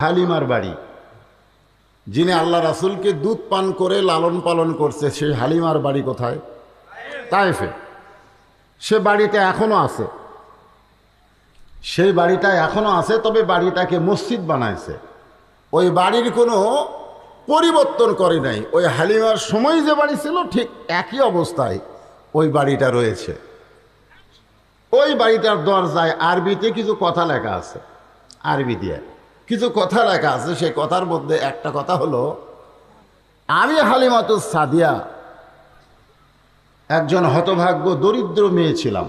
হালিমার বাড়ি, যিনি আল্লাহ রাসূলকে দুধ পান করে লালন পালন করছে, সেই হালিমার বাড়ি কোথায়? তায়েফে। সে বাড়িটা এখনো আছে, সেই বাড়িটা এখনো আছে, তবে বাড়িটাকে মসজিদ বানাইছে। ওই বাড়ির কোনো পরিবর্তন করে নাই। ওই হালিমার সময় যে বাড়ি ছিল ঠিক একই অবস্থায় ওই বাড়িটা রয়েছে। ওই বাড়িটার দরজায় আরবিতে কিছু কথা লেখা আছে, আরবি দিয়ে কিছু কথা লেখা আছে। সেই কথার মধ্যে একটা কথা হলো, আমি হালিমাতুস সাদিয়া একজন হতভাগ্য দরিদ্র মেয়ে ছিলাম,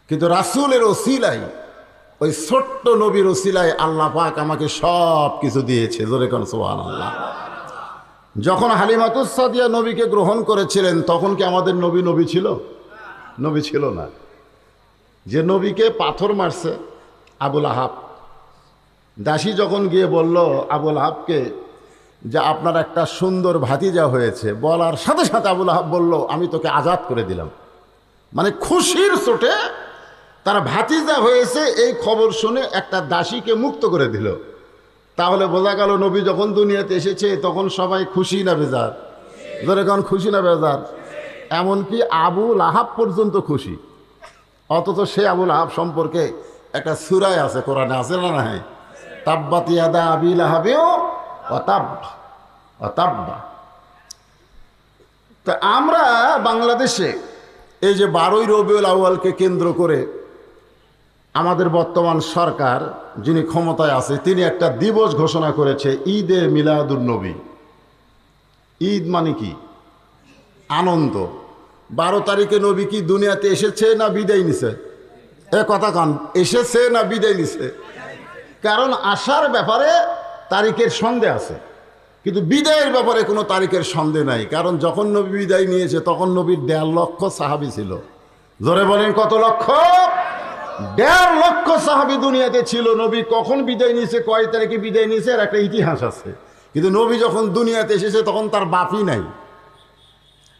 কিন্তু রাসূলের ওসিলায়, ওই ছোট্ট নবীর ওসিলায় আল্লাহ পাক আমাকে সব কিছু দিয়েছে। জোরে কোন সুবহানাল্লাহ। যখন হালিমাতুস সাদিয়া নবীকে গ্রহণ করেছিলেন, তখন কি আমাদের নবী নবী ছিল? নবী ছিল না। যে নবীকে পাথর মারছে আবুল আহাব, দাসী যখন গিয়ে বলল আবুল আহাবকে যে আপনার একটা সুন্দর ভাতিজা হয়েছে, বলার সাথে সাথে আবুল আহাব বলল আমি তোকে আজাদ করে দিলাম। মানে খুশির চোটে তার ভাতিজা হয়েছে এই খবর শুনে একটা দাসীকে মুক্ত করে দিল। তাহলে বোঝা গেল নবী যখন দুনিয়াতে এসেছে তখন সবাই খুশি না বেজার? যখন খুশি না বেজার? এমনকি আবুল আহাব পর্যন্ত খুশি। অথচ সে আবুল আহাব সম্পর্কে একটা সূরায় আছে, কোরআনে আছে না? নাই? তাব্বাত ইয়াদা আবি লাহাবিও ওয়া তাব্বা ওয়া তাব্বা। তা আমরা বাংলাদেশে এই যে 12ই রবিউল আউয়ালকে কেন্দ্র করে আমাদের বর্তমান সরকার যিনি ক্ষমতায় আছে, তিনি একটা দিবস ঘোষণা করেছে, ঈদে মিলাদুন নবী। ঈদ মানে কি? আনন্দ। 12 তারিখে নবী কি দুনিয়াতে এসেছে না বিদায় নিছে? এ কথা কান, এসেছে না বিদায় নিছে? কারণ আসার ব্যাপারে তারিখের সন্দেহ আছে, কিন্তু বিদায়ের ব্যাপারে কোনো তারিখের সন্দেহ নাই। কারণ যখন নবী বিদায় নিয়েছে তখন নবীর 1.5 লক্ষ সাহাবী ছিল। জোরে বলেন কত লক্ষ? 1.5 লক্ষ সাহাবী দুনিয়াতে ছিল। নবী কখন বিদায় নিয়েছে, কয় তারিখে বিদায় নিয়েছে, এর একটা ইতিহাস আছে। কিন্তু নবী যখন দুনিয়াতে এসেছে তখন তার বাপই নাই।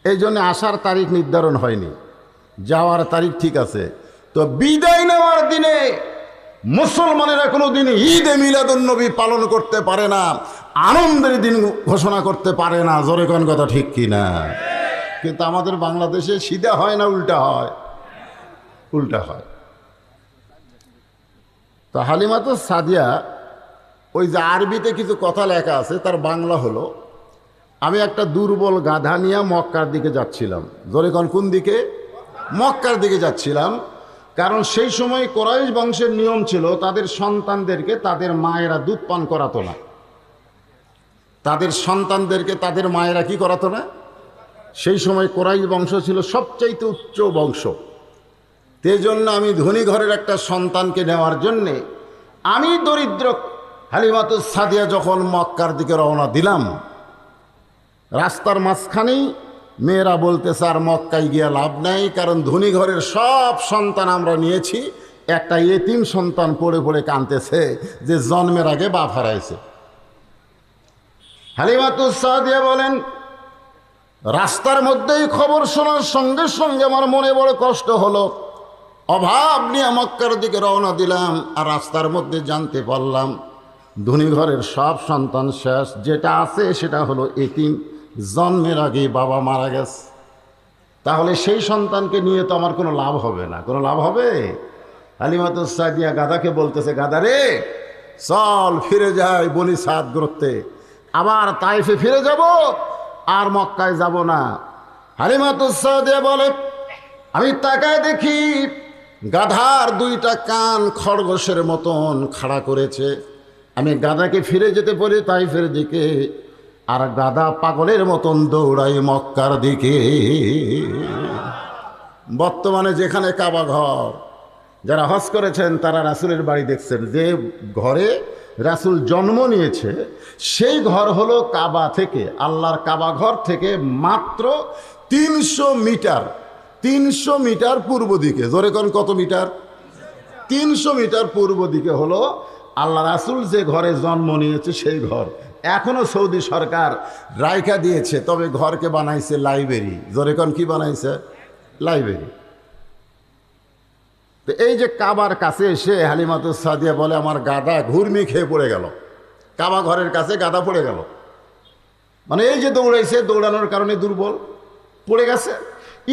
এই জন্য আসার তারিখ নির্ধারণ হয়নি, যাওয়ার তারিখ ঠিক আছে। তো বিদায় নেওয়ার দিনে মুসলমানেরা কোনো দিন ঈদে মিলাদুন নবী পালন করতে পারে না, আনন্দের দিন ঘোষণা করতে পারে না। জোরে কোন কথা ঠিক কি না? কিন্তু আমাদের বাংলাদেশে সিধা হয় না উল্টা হয়? উল্টা হয়। তো হালিমাতুস সাদিয়া, ওই যে আরবিতে কিছু কথা লেখা আছে, তার বাংলা হলো, আমি একটা দুর্বল গাধা নিয়ে মক্কার দিকে যাচ্ছিলাম। জোরে কোন দিকে? মক্কার দিকে যাচ্ছিলাম। কারণ সেই সময় কুরাইশ বংশের নিয়ম ছিল তাদের সন্তানদেরকে তাদের মায়েরা দুধ পান করাতো না। তাদের সন্তানদেরকে তাদের মায়েরা কি করাতো না? সেই সময় কুরাইশ বংশ ছিল সবচাইতে উচ্চ বংশ। সেই জন্য আমি ধনী ঘরের একটা সন্তানকে নেওয়ার জন্যে আমি দরিদ্র হালিমাতুস সাদিয়া যখন মক্কার দিকে রওনা দিলাম, রাস্তার মাঝখানেই মেয়েরা বলতেছে আর মক্কায় গিয়ে লাভ নাই, কারণ ধনী ঘরের সব সন্তান আমরা নিয়েছি, একটা এতিম সন্তান পড়ে পড়ে কাঁদতেছে যে জন্মের আগে বাপ হারাইছে। হালিমাতুস সাদিয়া বলেন, রাস্তার মধ্যেই খবর শোনার সঙ্গে সঙ্গে আমার মনে বড় কষ্ট হলো। অভাব নিয়ে মক্কার দিকে রওনা দিলাম, আর রাস্তার মধ্যে জানতে পারলাম ধনী ঘরের সব সন্তান শেষ, যেটা আছে সেটা হলো এতিম, জন্মের আগে বাবা মারা গেছে। তাহলে সেই সন্তানকে নিয়ে তো আমার কোনো লাভ হবে না। কোনো লাভ হবে? হালিমাতুস সাদিয়া গাধাকে বলতেছে, গাধা রে চল ফিরে যাই বনি সাদ গোত্রে, আবার তাইফে ফিরে যাব, আর মক্কায় যাব না। হালিমাতুস সাদিয়া বলে, আমি তাকায় দেখি গাধার 2টা কান খরগোশের মতন খাড়া করেছে। আমি গাধাকে ফিরে যেতে বলি তাইফের দিকে, আর গাধা পাগলের মতন দৌড়াই মক্কার দিকে। বর্তমানে যেখানে কাবা ঘর, যারা হজ করেছেন তারা রাসূলের বাড়ি দেখছেন, যে ঘরে রাসূল জন্ম নিয়েছে সেই ঘর হলো কাবা থেকে, আল্লাহর কাবা ঘর থেকে মাত্র 300 মিটার, 300 মিটার পূর্ব দিকে। জোরে কোন কত মিটার? 300 মিটার পূর্ব দিকে হলো আল্লাহ রাসূল যে ঘরে জন্ম নিয়েছে সেই ঘর। এখনো সৌদি সরকার রাইখা দিয়েছে, তবে ঘরকে বানাইছে লাইব্রেরি। জোরে কোন কি বানাইছে? লাইব্রেরি। তো এই যে কাবার কাছে এসে হালিমাতুস সাদিয়া বলে আমার গাদা ঘুরমি খেয়ে পড়ে গেল, কাবা ঘরের কাছে গাদা পড়ে গেল, মানে এই যে দৌড়াইছে দৌড়ানোর কারণে দুর্বল পড়ে গেছে।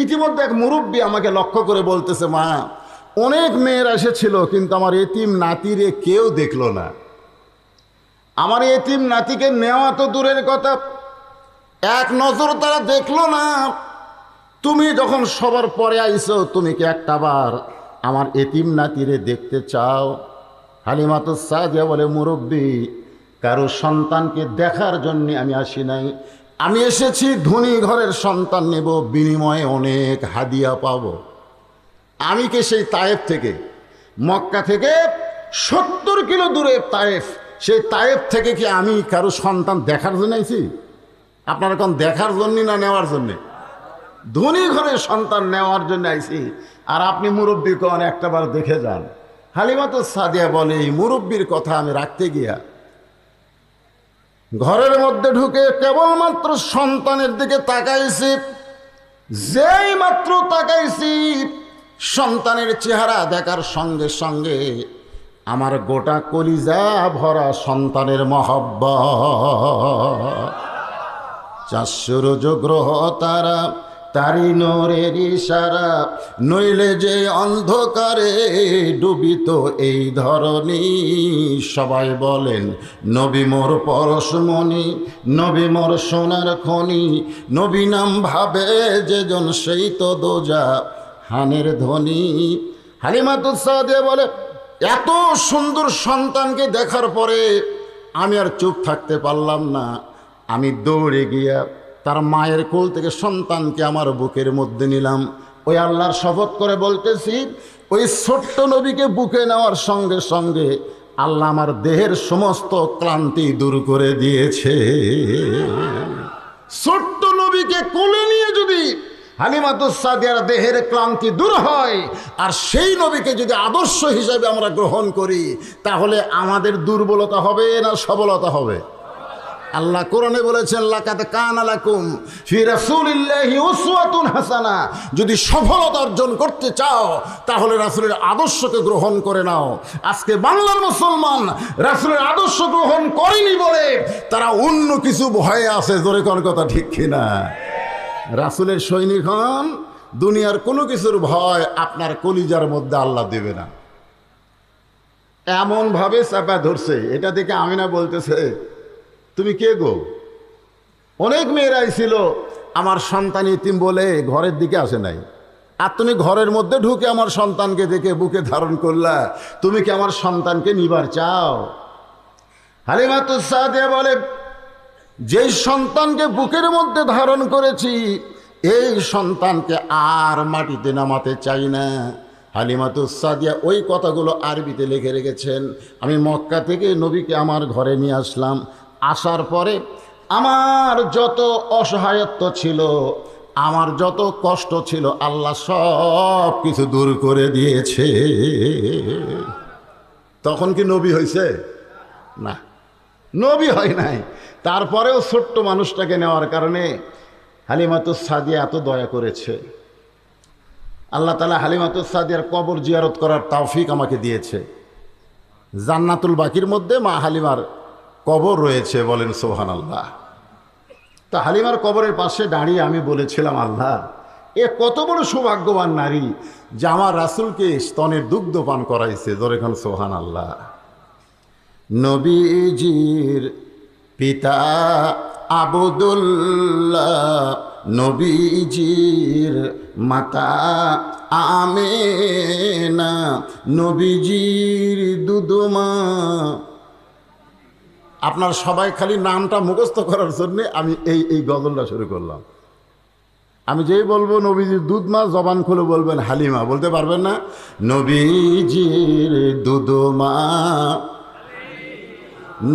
ইতিমধ্যে এক মুরব্বী আমাকে লক্ষ্য করে বলতেছে, মা অনেক মেয়েরা এসেছিল কিন্তু আমার এতিম নাতিরে কেউ দেখলো না, আমার এতিম নাতিকে নেওয়া তো দূরের কথা, এক নজর তারা দেখলো না, তুমি যখন সবার পরে আইছো তুমি কি একটাবার আমার এতিম নাতিরে দেখতে চাও? হালিমাতুস সাদিয়া বলে, মুরব্বী কারো সন্তানকে দেখার জন্য আমি আসি নাই, আমি এসেছি ধনী ঘরের সন্তান নেব, বিনিময়ে অনেক হাদিয়া পাবো। আমি কি সেই তায়েফ থেকে, মক্কা থেকে 70 কিলো দূরে তায়েফ, সেই তায়েফ থেকে কি আমি কারো সন্তান দেখার জন্য আইছি? আপনারা কোন দেখার জন্য না নেওয়ার জন্যে? ধনী ঘরের সন্তান নেওয়ার জন্য আইছি, আর আপনি মুরব্বী কোন একটাবার দেখে যান। হালিমাতুস সাদিয়া বলে, এই মুরব্বীর কথা আমি রাখতে গিয়া ঘরের মধ্যে ঢুকে কেবলমাত্র সন্তানের দিকে তাকাইছি, যেই মাত্র তাকাইছি সন্তানের চেহারা দেখার সঙ্গে সঙ্গে আমার গোটা কলিজা ভরা সন্তানের মহব্বত। 400 গ্রহ তারা তারি নূরের ইশারা, নইলে যে অন্ধকারে ডুবিত এই ধরনী। সবাই বলেন নবী মোর পরশমণি, নবী মোর সোনার খনি, নবী নাম ভাবে যেজন সেই তো দোজা হানের ধ্বনি। হালিমাতুস সাদিয়া বলে, এত সুন্দর সন্তানকে দেখার পরে আমি আর চুপ থাকতে পারলাম না, আমি দৌড়ে গিয়া তার মায়ের কোল থেকে সন্তানকে আমার বুকের মধ্যে নিলাম। ওই আল্লাহর শপথ করে বলতেছি, ওই ছোট্ট নবীকে বুকে নেওয়ার সঙ্গে সঙ্গে আল্লাহ আমার দেহের সমস্ত ক্লান্তি দূর করে দিয়েছে। ছোট্ট নবীকে কোলে নিয়ে যদি হালিমাতুস সাদিয়ার দেহের ক্লান্তি দূর হয়, আর সেই নবীকে যদি আদর্শ হিসাবে আমরা গ্রহণ করি, তাহলে আমাদের দুর্বলতা হবে না সবলতা হবে? আল্লাহ কোরআনে বলেছেন, লাকাদ কানা লাকুম ফি রাসূলিল্লাহি উসওয়াতুন হাসানা। যদি সফলতা অর্জন করতে চাও তাহলে রাসূলের আদর্শকে গ্রহণ করে নাও। আজকে বাংলার মুসলমান রাসূলের আদর্শ গ্রহণ করেনি বলে তারা অন্য কিছু ভয়ে আছে। জোরে কোন কথা ঠিক কিনা? রাসূলের সৈনিক হন, দুনিয়ার কোনো কিছুর ভয় আপনার কলিজার মধ্যে আল্লাহ দেবে না। এমন ভাবে চাপা ধরছে, এটা দেখে আমিনা বলতেছে, তুমি কে গো? অনেক মেয়েরাই ছিল আমার সন্তান ইতিম বলে ঘরের দিকে আসে নাই, আর তুমি ঘরের মধ্যে ঢুকে আমার সন্তানকে দেখে বুকে ধারণ করলা, তুমি কি আমার সন্তানকে নিবার চাও? হালিমাতুস সাদিয়া বলে, যেই সন্তানকে বুকের মধ্যে ধারণ করেছি এই সন্তানকে আর মাটিতে নামাতে চাই না। হালিমাতুস সাদিয়া ওই কথাগুলো আরবিতে লিখে রেখেছেন। আমি মক্কা থেকে নবীকে আমার ঘরে নিয়ে আসলাম, আসার পরে আমার যত অসহায়ত্ব ছিল, আমার যত কষ্ট ছিল, আল্লাহ সব কিছু দূর করে দিয়েছে। তখন কি নবী হয়েছে? না, নবী হয় নাই। তারপরেও ছোট্ট মানুষটাকে নেওয়ার কারণে হালিমাতুস সাদিয়া এত দয়া করেছে। আল্লাহ তাআলা হালিমাতুস সাদিয়ার কবর জিয়ারত করার তৌফিক আমাকে দিয়েছে। জান্নাতুল বাকির মধ্যে মা হালিমার কবর রয়েছে, বলেন সুবহানাল্লাহ। তা হালিমার কবরের পাশে দাঁড়িয়ে আমি বলেছিলাম, আল্লাহ এ কত বড় সৌভাগ্যবান নারী যে আমার রাসূলকে স্তনের দুগ্ধ পান করাইছে। জোরে খান সুবহানাল্লাহ। নবীজির পিতা আবদুল্লাহ, নবীজির মাতা আমেনা, নবীজির দুধমা। আপনার সবাই খালি নামটা মুখস্থ করার জন্য আমি এই গজলটা শুরু করলাম। আমি যেই বলবো নবীজির দুধমা, জবান খুলে বলবেন হালিমা, বলতে পারবেন না? নবীজির দুধমা,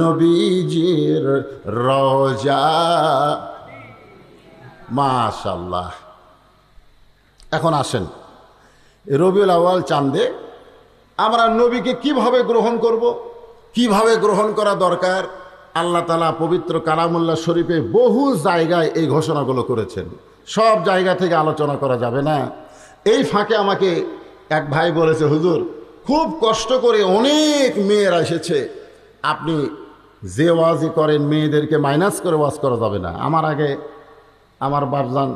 নবীজির রওজা। মাশাআল্লাহ। এখন আসেন, রবিউল আউয়াল চাঁদে আমরা নবীকে কিভাবে গ্রহণ করব, কিভাবে গ্রহণ করা দরকার। আল্লাহ তাআলা পবিত্র কালামুল্লাহ শরীফে বহু জায়গায় এই ঘোষণাগুলো করেছেন। সব জায়গা থেকে আলোচনা করা যাবে না। এই ফাঁকে আমাকে এক ভাই বলেছে, হুজুর খুব কষ্ট করে অনেক মেয়েরা এসেছে, আপনি যে ওয়াজই করেন মেয়েদেরকে মাইনাস করে ওয়াজ করা যাবে না। আমার আগে আমার বাপজান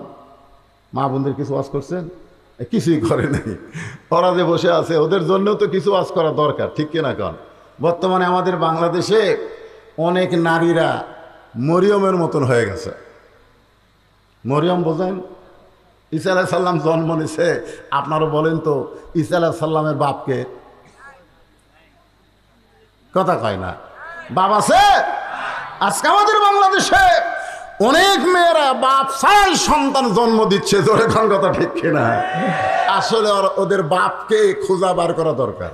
মা বোনদের কিছু ওয়াজ করছেন? কিছুই করে নাই। ওরা যে বসে আছে ওদের জন্য তো কিছু ওয়াজ করা দরকার, ঠিক কিনা কন? বর্তমানে আমাদের বাংলাদেশে অনেক নারীরা মরিয়মের মতন হয়ে গেছে। মরিয়ম বোঝেন? ঈসা আলাইহিস সালাম জন্ম নিছে, আপনারা বলেন তো ঈসা আলাইহিস সালামের বাপকে? কথা কয় না। বাপ আছে? আজকে আমাদের বাংলাদেশে অনেক মেয়েরা বাপ ছাড়াই সন্তান জন্ম দিচ্ছে। জোরে কোন কথা ঠিক কিনা? আসলে ওদের বাপকে খোঁজা বার করা দরকার।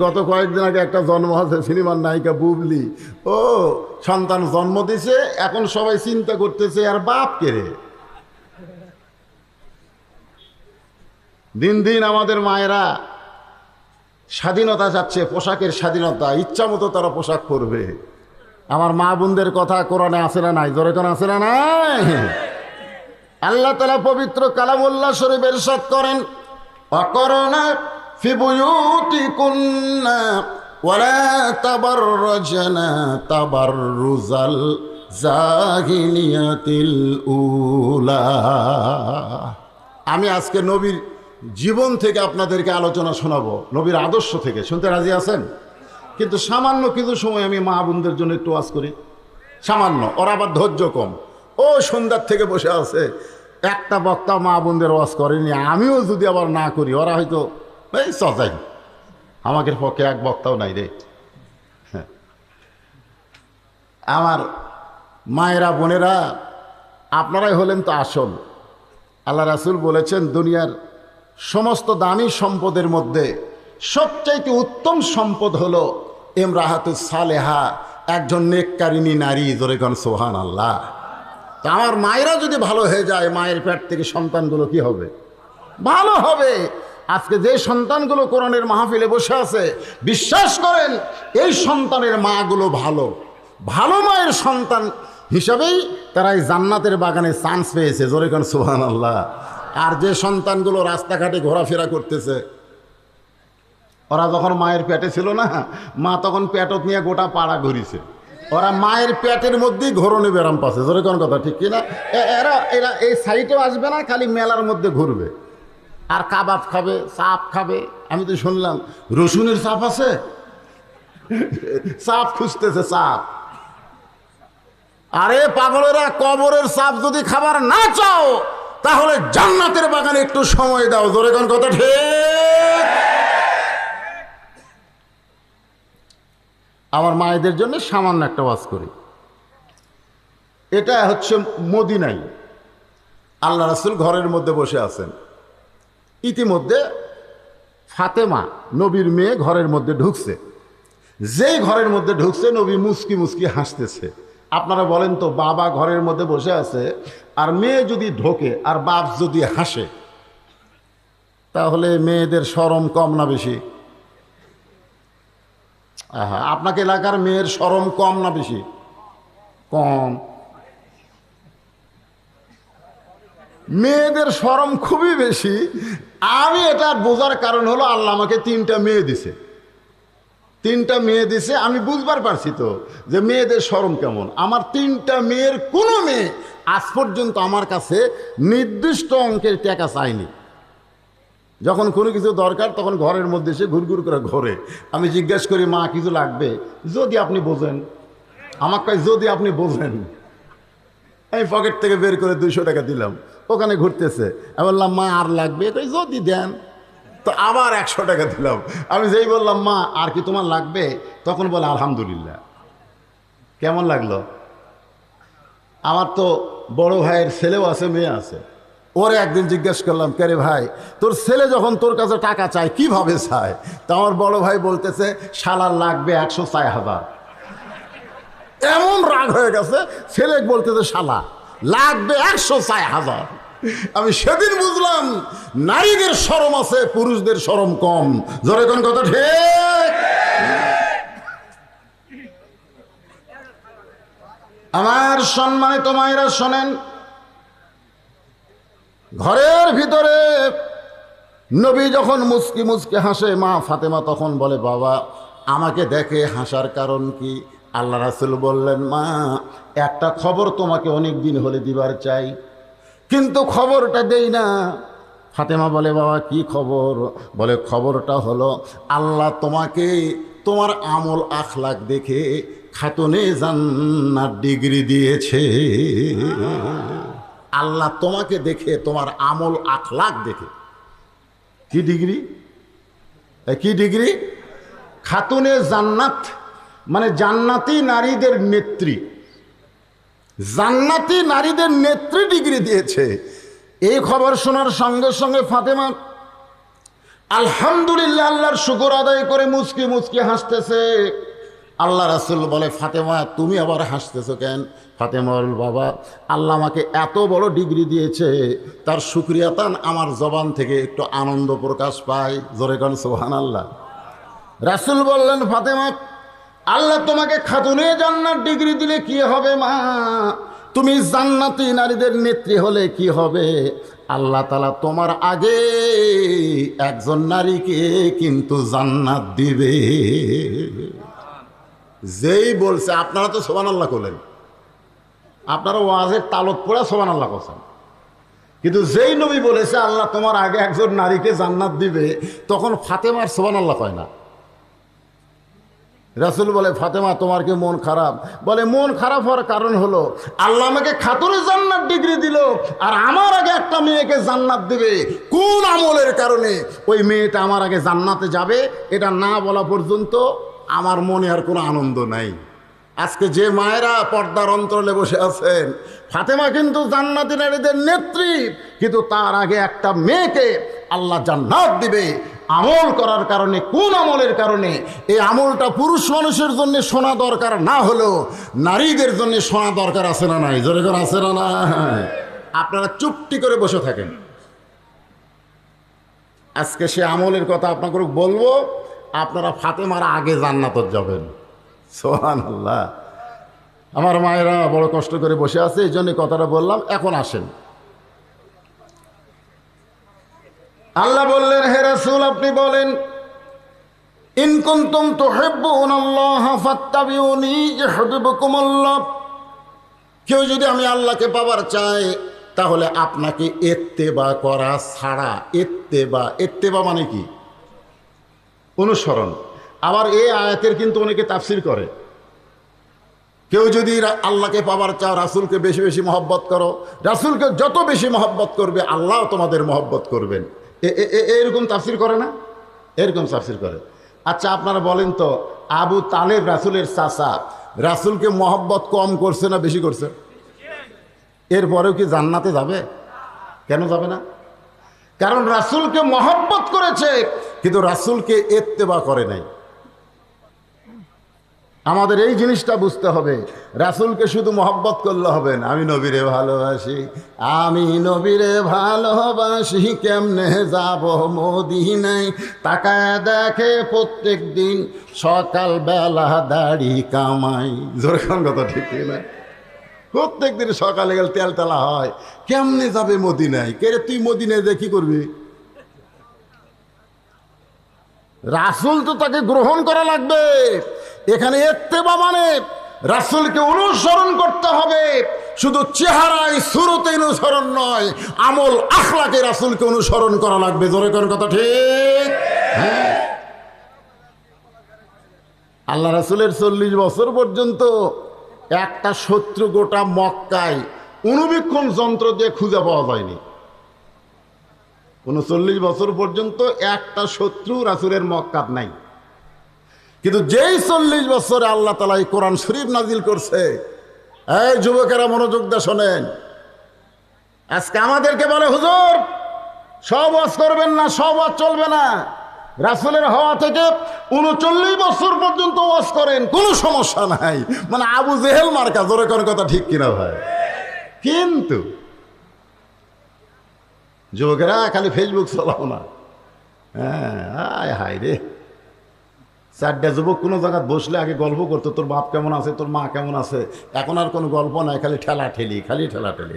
গত কয়েকদিন আগে একটা জন্ম হয়েছে, সিনেমার নায়িকা বুবলি, ও সন্তান জন্ম দিছে, এখন সবাই চিন্তা করতেছে আর বাপ কে রে। দিন দিন আমাদের মায়েরা স্বাধীনতা চাচ্ছে, পোশাকের স্বাধীনতা, ইচ্ছা মতো তারা পোশাক পরবে। আমার মা বোনদের কথা কোরআনে আছে না নাই? জোরে কোন আছে না নাই? আল্লাহ তাআলা পবিত্র কালামুল্লাহ শরীফ ইরশাদ করেন, অকরনা ফি বুয়ুতিকুন্না ওয়ালা তাবাররাজনা তাবাররুজাল জাহিলিয়াতিল উলা। আমি আজকে নবীর জীবন থেকে আপনাদেরকে আলোচনা শোনাবো, নবীর আদর্শ থেকে। শুনতে রাজি আছেন? কিন্তু সামান্য কিছু সময় আমি মা বোনদের জন্য একটু ওয়াজ করি, সামান্য। ওরা আবার ধৈর্য কম, ও সন্ধ্যার থেকে বসে আছে, একটা বক্তা মা বোনদের ওয়াজ করেনি। আমিও যদি আবার না করি ওরা হয়তো এই সজাই, আমাদের পক্ষে এক বক্তাও নাই রে। হ্যাঁ, আমার মায়েরা বোনেরা, আপনারাই হলেন তো আসল। আল্লাহ রাসূল বলেছেন, দুনিয়ার সমস্ত দামি সম্পদের মধ্যে সবচাইতে উত্তম সম্পদ হলো ইমরাহাতুস সালেহা, একজন নেককারিনী নারী। জোরে কোন সুবহানাল্লাহ। তা আমার মায়েরা যদি ভালো হয়ে যায়, মায়ের পেট থেকে সন্তানগুলো কি হবে? ভালো হবে। আজকে যে সন্তানগুলো কোরআনের মাহফিলে বসে আছে, বিশ্বাস করেন এই সন্তানের মাগুলো ভালো ভালো মায়ের সন্তান হিসাবেই তারা এই জান্নাতের বাগানে চান্স পেয়েছে। জোরে কোন সুবহানাল্লাহ। আর যে সন্তানগুলো রাস্তাঘাটে ঘোরাফেরা করতেছে, ওরা যখন মায়ের পেটে ছিল না, মা তখন পেটত নিয়ে গোটা পাড়া ঘুরিছে। ওরা মায়ের পেটের মধ্যেই ঘোরণে ব্যারাম পাচ্ছে। জোরে কোন কথা ঠিক কিনা? এরা এরা এই সাইডেও আসবে না, খালি মেলার মধ্যে ঘুরবে আর কাবাব খাবে, চাপ খাবে। আমি তো শুনলাম রসুনের চাপ আছে, চাপ খুঁজতেছে চাপ। আরে পাগলেরা, কবরের চাপ যদি খাবার না চাও তাহলে জান্নাতের বাগানে একটু সময় দাও। জোরে কোন কথা ঠিক? আমার মায়েদের জন্য সামান্য একটা ওয়াজ করি। এটা হচ্ছে মদিনায় আল্লাহ রাসূল ঘরের মধ্যে বসে আছেন। ইতিমধ্যে ফাতেমা নবীর মেয়ে ঘরের মধ্যে ঢুকছে। যেই ঘরের মধ্যে ঢুকছে, নবী মুস্কি মুস্কি হাসতেছে। আপনারা বলেন তো, বাবা ঘরের মধ্যে বসে আছে আর মেয়ে যদি ঢোকে আর বাপ যদি হাসে, তাহলে মেয়েদের শরম কম না বেশি? আহা, আপনাকে এলাকার মেয়ের শরম কম না বেশি? কম। মেয়েদের শরম খুবই বেশি। আমি এটা বোঝার কারণ হলো, আল্লাহ আমাকে তিনটা মেয়ে দিছে। তিনটা মেয়ে দিছে, আমি বুঝবার পারছি তো যে মেয়েদের শরম কেমন। আমার তিনটা মেয়ের কোনো মেয়ে আজ পর্যন্ত আমার কাছে নির্দিষ্ট অঙ্কের টাকা চায়নি। যখন কোনো কিছু দরকার তখন ঘরের মধ্যে এসে ঘুরঘুর করে ঘোরে। আমি জিজ্ঞেস করি, মা কিছু লাগবে? যদি আপনি বোঝেন। আমার কাছে যদি আপনি বোঝেন। আমি পকেট থেকে বের করে 200 টাকা দিলাম, ওখানে ঘুরতেছে। আমি বললাম, মা আর লাগবে? যদি দেন। তো আবার 100 টাকা দিলাম। আমি যেই বললাম, মা আর কি তোমার লাগবে, তখন বলে আলহামদুলিল্লাহ। কেমন লাগলো? আমার তো বড় ভাইয়ের ছেলেও আছে, মেয়ে আছে। ওরে একদিন জিজ্ঞেস করলাম, কে রে ভাই, তোর ছেলে যখন তোর কাছে টাকা চায় কিভাবে চায়? তা আমার বড় ভাই বলতেছে, শালার লাগবে 106,000। এমন রাগ হয়ে গেছে, ছেলে বলতেছে শালা লাগবে 106,000। আমি সেদিন বুঝলাম নারীদের শরম আছে, পুরুষদের শরম কম। জোরে কোন কথা ঠিক? আমার সম্মানিত মায়েরা শোনেন, ঘরের ভিতরে নবী যখন মুচকি মুচকি হাসে, মা ফাতেমা তখন বলে, বাবা আমাকে দেখে হাসার কারণ কি? আল্লাহ রাসূল বললেন, মা একটা খবর তোমাকে অনেক দিন হলে দিবার চাই, কিন্তু খবরটা দেই না। ফাতেমা বলে, বাবা কি খবর? বলে, খবরটা হলো আল্লাহ তোমাকে তোমার আমল আখলাক দেখে খাতুনে জান্নাত ডিগ্রি দিয়েছে। আল্লাহ তোমাকে দেখে, তোমার আমল আখলাক দেখে কি ডিগ্রি? কি ডিগ্রি? খাতুনে জান্নাত, মানে জান্নাতি নারীদের নেত্রী, জান্নাতি নারীদের নেত্রী ডিগ্রি দিয়েছে। এই খবর শোনার সঙ্গে সঙ্গে ফাতেমা আলহামদুলিল্লাহ আল্লাহর শুকর আদায় করে মুচকি মুচকি হাসতেছে। আল্লাহ রাসূল বলে, ফাতেমা তুমি আবার হাসতেছো কেন? ফাতেমা বল, বাবা আল্লাহ আমাকে এত বড় ডিগ্রি দিয়েছে, তার শুকরিয়াতান আমার জবান থেকে একটু আনন্দ প্রকাশ পায়। জোরে কান সুবহানাল্লাহ। রাসূল বললেন, ফাতেমা আল্লাহ তোমাকে খাতুনে জান্নাত ডিগ্রি দিলে কি হবে মা? তুমি জান্নাতি নারীদের নেত্রী হলে কি হবে? আল্লাহ তাআলা তোমার আগে একজন নারীকে কিন্তু জান্নাত দিবে। যেই বলছে, আপনারা তো সুবহানাল্লাহ করলেন, আপনারা ওয়াজের তালত পড়ে সুবহানাল্লাহ করছেন, কিন্তু যেই নবী বলেছে আল্লাহ তোমার আগে একজন নারীকে জান্নাত দিবে, তখন ফাতেমার সুবহানাল্লাহ কয় না। রাসূল বলে, ফাতেমা তোমার কি মন খারাপ? বলে, মন খারাপ হওয়ার কারণ হলো আল্লাহ আমাকে খাতুনে জান্নাত ডিগ্রি দিল, আর আমার আগে একটা মেয়েকে জান্নাত দিবে। কোন আমলের কারণে ওই মেয়েটা আমার আগে জান্নাতে যাবে, এটা না বলা পর্যন্ত আমার মনে আর কোনো আনন্দ নাই। আজকে যে মায়েরা পর্দার অন্তরালে বসে আছেন, ফাতেমা কিন্তু জান্নাতি নারীদের নেত্রী, কিন্তু তার আগে একটা মেয়েকে আল্লাহ জান্নাত দিবে আমল করার কারণে। কোন আমলের কারণে? এই আমলটা পুরুষ মানুষের জন্য শোনা দরকার না হলেও নারীদের জন্য শোনা দরকার আছে না নাই? জোরে করে আছে না নাই? আপনারা চুপটি করে বসে থাকেন। আজকে সে আমলের কথা আপনাকে বলবো, আপনারা ফাতেমার আগে জান্নাতে যাবেন। সুবহানাল্লাহ। আমার মায়েরা বড় কষ্ট করে বসে আছে, এই জন্য কথাটা বললাম। এখন আসেন, আল্লাহ বললেন, হে রাসূল আপনি বলেন, ইন কুনতুম তুহিব্বুনাল্লাহ ফাত্তাবিউনি ইউহিব্বুকুমুল্লাহ। কেউ যদি আমি আল্লাহকে পাবার চায়, তাহলে আপনাকে ইত্তেবা করা ছাড়া, ইত্তেবা মানে কি? অনুসরণ। আবার এই আয়াতের কিন্তু অনেকে তাফসীর করে, কেউ যদি আল্লাহকে পাবার চাও, রাসূলকে বেশি বেশি মহব্বত করো, রাসূলকে যত বেশি মহব্বত করবে আল্লাহ তোমাদের মহব্বত করবেন। এরকম তাফসীর করে না? এরকম তাফসীর করে। আচ্ছা আপনারা বলেন তো, আবু তালেব রাসূলের চাচা, রাসূলকে মহব্বত কম করছে না বেশি করছে? এরপরেও কি জান্নাতে যাবে? কেন যাবে না? কারণ রাসূলকে মহব্বত করেছে, কিন্তু রাসূলকে ইত্তেবা করে নাই। আমাদের এই জিনিসটা বুঝতে হবে, রাসূলকে শুধু মহব্বত করলে হবে না। আমি নবীরে ভালোবাসি, আমি নবীরে ভালোবাসি, কেমনে যাব মদিনায়, তাকায় দেখে প্রত্যেক দিন সকাল বেলা দাড়ি কামাই। যেরকম কথা ঠিক না? প্রত্যেক দিন সকালে গেলে তেল তেলা হয়, কেমনে যাবে মদিনায়? কে রে তুই মদিনায় যে কি করবি? রাসূল তো তাকে গ্রহণ করা লাগবে। এখানে ইত্তেবা মানে রাসূলকে অনুসরণ করতে হবে, শুধু চেহারায় সুরতে অনুসরণ নয়, আমল আখলাকে রাসূলকে অনুসরণ করা লাগবে। জোরে কোন কথা ঠিক? হ্যাঁ। আল্লাহ রাসূলের 40 বছর পর্যন্ত একটা শত্রু গোটা মক্কায় অনুবীক্ষণ যন্ত্র দিয়ে খুঁজে পাওয়া যায়নি। 39 বছর পর্যন্ত একটা শত্রু রাসূলের মক্কাত নাই। কিন্তু যেই 40 বছরে আল্লাহ তাআলা এই কোরআন শরীফ নাজিল করছে, এই যুবকেরা মনোযোগ দিয়ে শোনেন। আজকে আমাদেরকে বলে, হুজুর সব ওয়াজ করবেন না, সব ওয়াজ চলবে না। রাসূলের হওয়া থেকে 39 বছর পর্যন্ত ওয়াজ করেন, কোনো সমস্যা নাই। মানে আবু জেহেল মার্কা। জোরে কোন কথা ঠিক কিনা ভাই? কিন্তু যুবকেরা খালি ফেসবুক চালাও না। হ্যাঁ, হায় রে, 4টা যুবক কোনো জায়গায় বসলে আগে গল্প করতো, তোর বাপ কেমন আছে, তোর মা কেমন আছে। এখন আর কোনো গল্প নাই, খালি ঠেলাঠেলি, খালি ঠেলাঠেলি।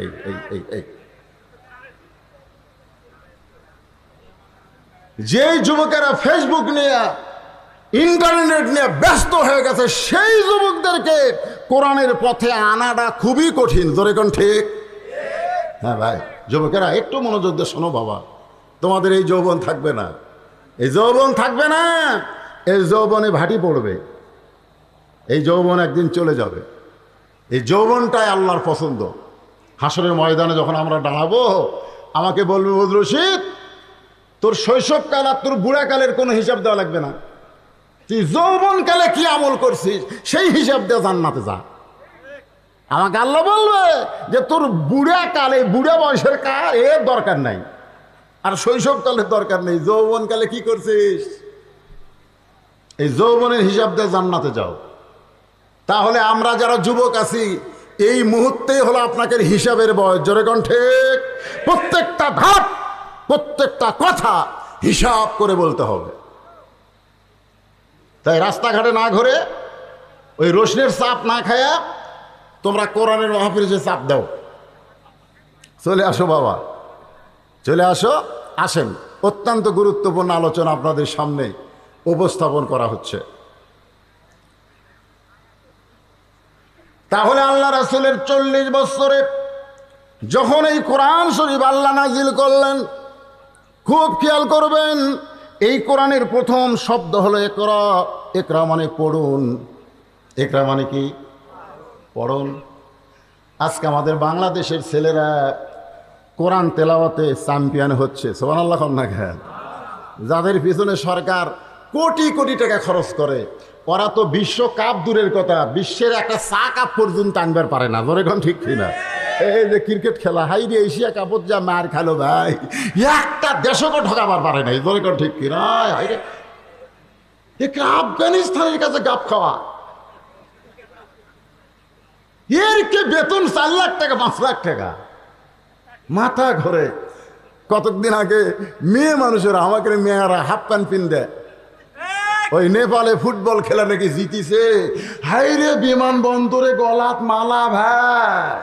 যেই যুবকেরা ফেসবুক নিয়ে ইন্টারনেট নিয়ে ব্যস্ত হয়ে গেছে সেই যুবকদেরকে কোরআনের পথে আনাটা খুবই কঠিন। জোরে কোন ঠিক? হ্যাঁ ভাই, যুবকেরা একটু মনোযোগ দিয়ে শোনো বাবা, তোমাদের এই যৌবন থাকবে না, এই যৌবন থাকবে না, এই যৌবনে ভাটি পড়বে, এই যৌবন একদিন চলে যাবে। এই যৌবনটাই আল্লাহর পছন্দ। হাসরের ময়দানে যখন আমরা দাঁড়াবো আমাকে বলবে বদরুল রশিদ তোর শৈশবকাল আর তোর বুড়াকালের কোনো হিসাব দেওয়া লাগবে না, তুই যৌবনকালে কি আমল করছিস সেই হিসাব দিয়ে জান্নাতে যা। আমাকে আল্লাহ বলবে যে তোর বুড়াকালে বুড়া বয়সের কাল এর দরকার নাই, আর শৈশবকালের দরকার নেই, যৌবনকালে কি করছিস এই যৌবনের হিসাব দিয়ে জান্নাতে যাও। তাহলে আমরা যারা যুবক আছি এই মুহূর্তেই হলো আপনাকে হিসাবের বয়স। জোরে কোন ঠিক? প্রত্যেকটা ধাপ প্রত্যেকটা কথা হিসাব করে বলতে হবে। তাই রাস্তাঘাটে না ঘুরে ওই রোশনের চাপ না খায়া তোমরা কোরআনের মাহফিলে চাপ দাও। চলে আসো বাবা, চলে আসো, আসেন, অত্যন্ত গুরুত্বপূর্ণ আলোচনা আপনাদের সামনে উপস্থাপন করা হচ্ছে। তাহলে আল্লাহ রাসূলের 40 বছরে যখন এই কোরআন শরীফ আল্লাহ নাজিল করলেন, খুব খেয়াল করবেন, এই কোরআনের প্রথম শব্দ হলো ইকরা। ইকরা মানে পড়ুন। ইকরা মানে কি? পড়ুন। আজকে আমাদের বাংলাদেশের ছেলেরা কোরআন তেলাওয়াতে চ্যাম্পিয়ন হচ্ছে, সুবহানাল্লাহ। না খান যাদের পিছনে সরকার কোটি কোটি টাকা খরচ করে, ওরা তো বিশ্বকাপ দূরের কথা, বিশ্বের একটা চা কাপ পর্যন্ত আনবার পারে না। জোরে কোন ঠিক কিনা? এই যে ক্রিকেট খেলা, হাই রে এশিয়া কাপত যা মার খালো ভাই, একটা দেশকে ঠকাবার পারে নাই। জোরে কোন ঠিক কিনা? হাই রে আফগানিস্তানের কাছে গাপ খাওয়া, এর কে বেতন 4 লাখ টাকা 5 লাখ টাকা, মাথা ঘরে। কতদিন আগে মেয়ে মানুষেরা আমাকে মেয়েরা হাফ প্যান্ট পিন দেয়, ওই নেপালে ফুটবল খেলা নাকি জিতিছে, হাইরে বিমানবন্দরে গলাত মালা ভাই।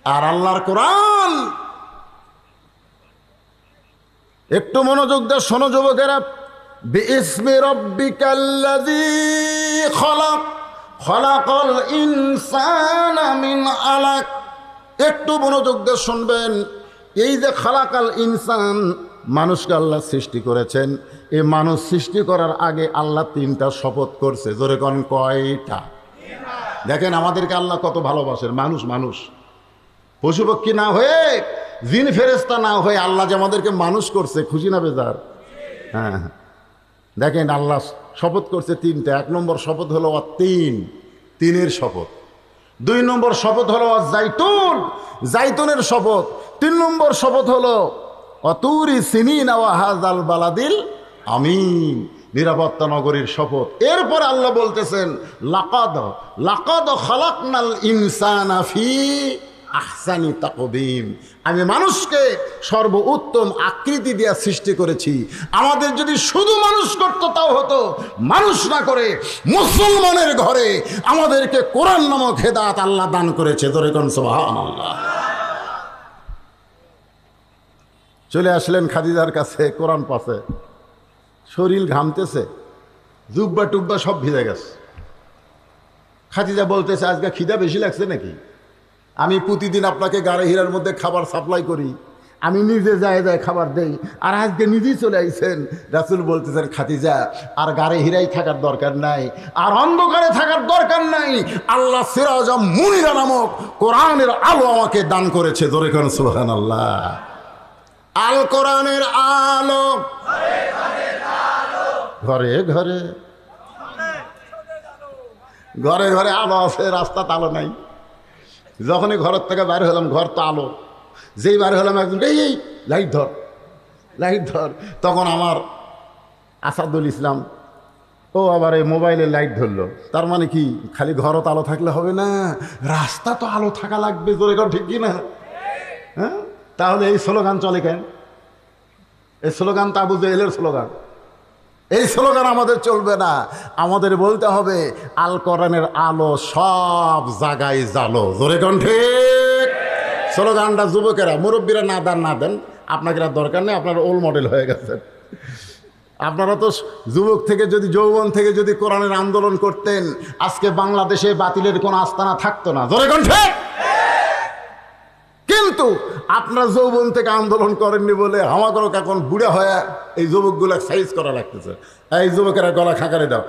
আর আল্লাহর কোরআন একটু মনোযোগ দিয়ে শোনো যুবকেরা। বিইসমি রাব্বিকাল্লাযী খলাক খলাকাল ইনসানা মিন আলাক। একটু মনোযোগ দিয়ে শুনবেন। এই যে খালাকাল ইনসান, মানুষকে আল্লাহ সৃষ্টি করেছেন, এই মানুষ সৃষ্টি করার আগে আল্লাহ 3টা শপথ করছে। জোরে কোন কয়টা? দেখেন আমাদেরকে আল্লাহ কত ভালোবাসেন। মানুষ মানুষ পশুপক্ষী না হয়ে, জিন ফেরেশতা না হয়ে আল্লাহ যে আমাদেরকে মানুষ করছে, খুশি না বেজার? হ্যাঁ, দেখেন আল্লাহ শপথ করছে 3টা। 1 নম্বর শপথ হলো তিনের শপথ। 2 নম্বর শপথ হলো জাইতুন, জাইতুনের শপথ। 3 নম্বর শপথ হলো অতুরি সিনিন ওয়া হাযাল বালাদিল আমিন, নিরাপত্তা নগরীর শপথ। এরপর আল্লাহ বলতেছেন লাকাদ খালাকনাল ইনসানা ফি আহসানি তাকবীম, আমি মানুষকে সর্বোত্তম আকৃতি দিয়ে সৃষ্টি করেছি। আমাদের যদি শুধু মানুষ করতো তাও হতো, মানুষ না করে মুসলমানের ঘরে আমাদেরকে কোরআন নামক হেদায়েত আল্লাহ দান করেছে। ধরে কোন সুবহানাল্লাহ। চলে আসলেন খাদিজার কাছে, কোরআন পাশে, শরীর ঘামতেছে, জুব্বা টুব্বা সব ভিজে গেছে। খাদিজা বলতেছে আজকে খিদা বেশি লাগছে নাকি? আমি প্রতিদিন আপনাকে গাড়ি হীরার মধ্যে খাবার সাপ্লাই করি, আমি নিজে যায় খাবার দেই, আর আজকে নিজেই চলে আইছেন। রাসূল বলতেছেন খাদিজা আর গাড়ি হীরাই থাকার দরকার নাই, আর অন্ধকারে থাকার দরকার নাই, আল্লাহ সিরাজাম মুনিরা নামক কোরআনের আলো আমাকে দান করেছে। জোরে কোন সুবহানাল্লাহ। আল কোরআনের আলো ঘরে ঘরে, ঘরে ঘরে আলো আছে, রাস্তাতে আলো নাই। যখনই ঘরের থেকে বাইরে হলাম, ঘর তো আলো, যেই বাইরে হলাম একজন এই লাইট ধর, লাইট ধর। তখন আমার আসাদুল ইসলাম ও আবার এই মোবাইলে লাইট ধরলো। তার মানে কি খালি ঘরও তো আলো থাকলে হবে না, রাস্তা তো আলো থাকা লাগবে। জোরে কর ঠিক কি না? হ্যাঁ, তাহলে এই স্লোগান চলে কেন? এই স্লোগান তো আবু জেহেলের স্লোগান। এই স্লোগান আমাদের চলবে না। আমাদের বলতে হবে আল কোরআনের আলো সব জায়গায় জালো। জোরে কোন ঠিক? স্লোগানটা যুবকেরা, মুরব্বীরা না দেন না দেন, আপনাকে আর দরকার নেই, আপনার ওল্ড মডেল হয়ে গেছেন। আপনারা তো যুবক থেকে যদি, যৌবন থেকে যদি কোরআনের আন্দোলন করতেন, আজকে বাংলাদেশে বাতিলের কোনো আস্তানা থাকতো না। জোরে কণ্ঠে। কিন্তু আপনারা যৌবন থেকে আন্দোলন করেননি বলে আমাদেরও এখন বুড়া হয়ে এই যুবকগুলো সাইজ করা লাগতেছে। এই যুবকেরা গলা খাকারে দাও।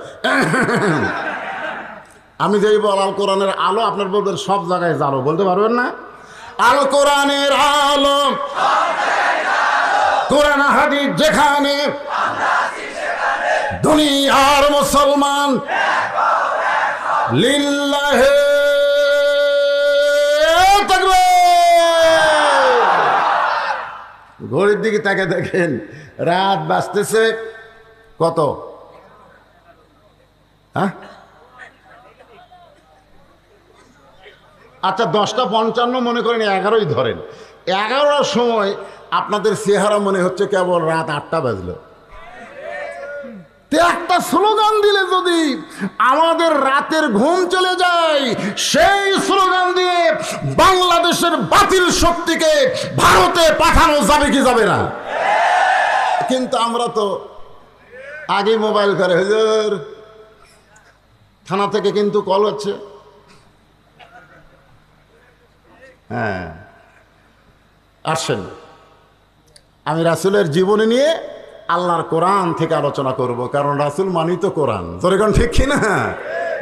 আমি যেই বল আল কোরআনের আলো, আপনার বলবেন সব জায়গায় জানো, বলতে পারবেন না? আল কোরআনের আলো, কোরআন হাদিস যেখানে, দুনিয়ার মুসলমান লিল্লাহে তাকবীর। ঘড়ির দিকে তাকে দেখেন, রাত বাজতেছে কত? হ্যাঁ, আচ্ছা 10:55 মনে করেন, 11ই ধরেন। 11টার সময় আপনাদের চেহারা মনে হচ্ছে কেবল রাত 8টা বাজলো। একটা স্লোগান দিলে যদি আমাদের রাতের ঘুম চলে যায়, সেই স্লোগান দিয়ে বাংলাদেশের বাতিল শক্তিকে ভারতে পাঠানো যাবে কি যাবে না? কিন্তু আমরা তো আগে মোবাইল করে, হুজুর থানা থেকে কিন্তু কল হচ্ছে। হ্যাঁ, আসেন আমি রাসূলের জীবনী নিয়ে আল্লাহর কোরআন থেকে আলোচনা করব, কারণ রাসূল মানি তো কোরআন। জোরেগণ ঠিক কিনা?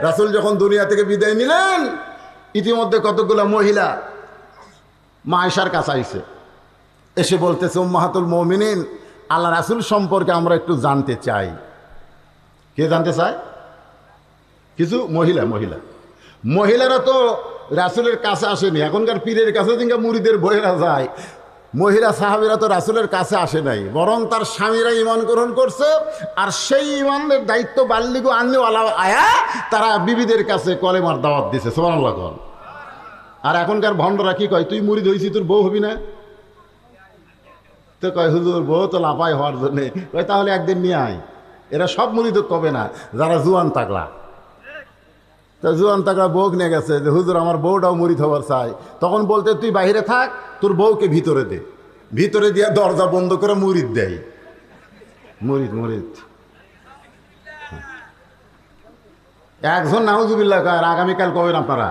রাসূল যখন দুনিয়া থেকে বিদায় নিলেন, ইতিমধ্যে কতগুলো মহিলা মা আয়েশার কাছে আইছে, এসে বলতেছে, উম্মাহাতুল মুমিনিন, আল্লাহ রাসূল সম্পর্কে আমরা একটু জানতে চাই। কে জানতে চায়? কিছু মহিলারা তো রাসূলের কাছে আসেনি। এখনকার পীরের কাছে যেটা মুরিদের বইয়েরা যায়, মহিলা সাহাবীরা তো রাসূলের কাছে আসে নাই, বরং তার স্বামীরা ঈমান গ্রহণ করছে। আর সেই ঈমানের দায়িত্ব বাল্লিগু আন্নিওয়ালা আয়া তারা বিবিদের কাছে কলেমার দাওয়াত দিছে। সুবহানাল্লাহ। আর এখনকার ভণ্ডরা কি কয়, তুই মুরিদ হইছিস, তোর বউ হবি না? তো কয়, হুজুর বউ তো লাপাই হওয়ার জন্যে। কয়, তাহলে একদিন নিয়ে আয়। এরা সব মুরিদ কবে না, যারা জুয়ান তাগলা। তা জুয়ান তাগলা বউক নিয়ে গেছে যে, হুজুর আমার বউটাও মুরিদ হওয়ার চাই। তখন বলতে, তুই বাইরে থাক, তোর বউকে ভিতরে দে। ভিতরে দিয়ে দরজা বন্ধ করে মুরিদ দেয়। মুরিদ একজন নাউজুবিল্লাহ কয়, আর আগামীকাল কবেন আপনারা?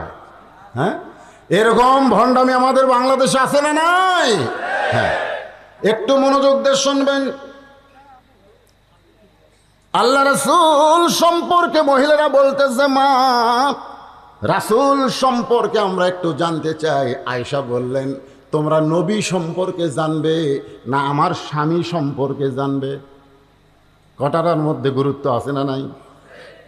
হ্যাঁ, এরকম ভণ্ডামি আমাদের বাংলাদেশে আছে না নাই? হ্যাঁ, একটু মনোযোগ দিয়ে শুনবেন। আল্লাহ রাসূল সম্পর্কে মহিলারা বলতেছে, মা রাসূল সম্পর্কে আমরা একটু জানতে চাই। আয়েশা বললেন, তোমরা নবী সম্পর্কে জানবে না আমার স্বামী সম্পর্কে জানবে? কটার মধ্যে গুরুত্ব আছে না নাই?